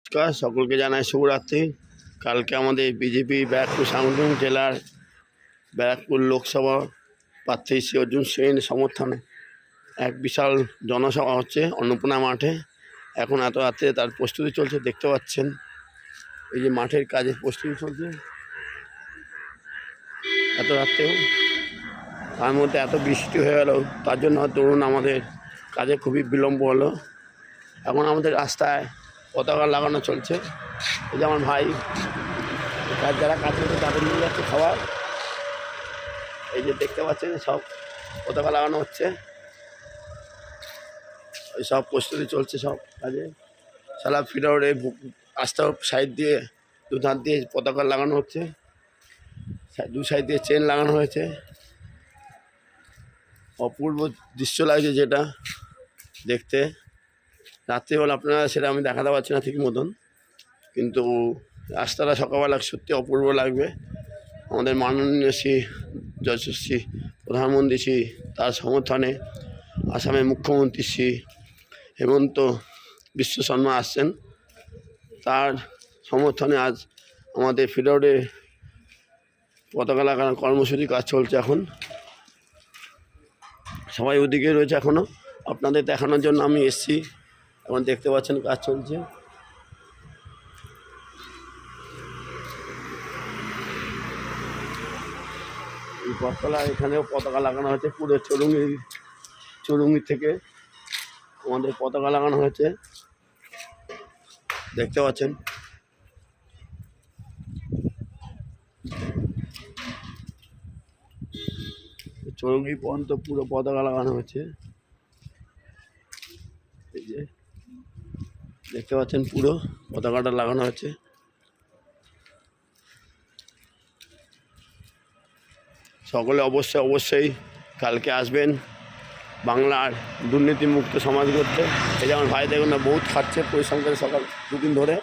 নমস্কার, সকলকে জানাই শুভরাত্রি। কালকে আমাদের বিজেপি ব্যারাকপুর সাংগঠনিক জেলার ব্যারাকপুর লোকসভা প্রার্থী শ্রী অর্জুন সেনের সমর্থনে এক বিশাল জনসভা হচ্ছে অন্নপূর্ণা মাঠে। এখন এত রাত্রে তার প্রস্তুতি চলছে, দেখতে পাচ্ছেন। এই যে মাঠের কাজের প্রস্তুতি চলছে এত রাত্রেও, তার মধ্যে এত বৃষ্টি হয়ে গেল, তার জন্য ধরুন আমাদের কাজে খুবই বিলম্ব হলো। এখন আমাদের রাস্তায় পতাকা লাগানো চলছে। এই যে আমার ভাই কাজ যারা কাজ করছে তাদের নিয়ে যাচ্ছে খাবার। এই যে দেখতে পাচ্ছেন সব পতাকা লাগানো হচ্ছে, ওই সব প্রস্তুতি চলছে সব কাজে। সারা ফিডারে রাস্তার সাইড দিয়ে দুধার দিয়ে পতাকা লাগানো হচ্ছে, দু সাইড দিয়ে চেন লাগানো হয়েছে। অপূর্ব দৃশ্য লাগছে যেটা দেখতে। রাত্রিবেলা আপনারা সেটা আমি দেখাতে পারছি না ঠিক মতন, কিন্তু রাস্তাটা সকালবেলা সত্যি অপূর্ব লাগবে। আমাদের মাননীয় শ্রী যশস্বী প্রধানমন্ত্রী শ্রী তার সমর্থনে আসামের মুখ্যমন্ত্রী শ্রী হেমন্ত বিশ্ব শর্মা আসছেন। তার সমর্থনে আজ আমাদের ফিডারে পতাকা লাগানোর কর্মসূচি কাজ চলছে। এখন সবাই ওদিকে রয়েছে, এখনও আপনাদের দেখানোর জন্য আমি এসছি। এখন দেখতে পাচ্ছেন কাজ চলছে। এই পথতলা এখানেও পতাকা লাগানো হয়েছে, পুরো চুরুঙ্গি থেকে আমাদের পতাকা লাগানো হয়েছে, দেখতে পাচ্ছেন। চুরুঙ্গি পর্যন্ত পুরো পতাকা লাগানো হয়েছে। এই যে দেখতে পাচ্ছেন পুরো পতাকাটা লাগানো হয়েছে। সকলে অবশ্যই কালকে আসবেন বাংলার দুর্নীতিমুক্ত সমাজ করতে। এই যে আমার ভাই দেখুন না, বহুত খাচ্ছে পরিশ্রম করে সকাল দুদিন ধরে।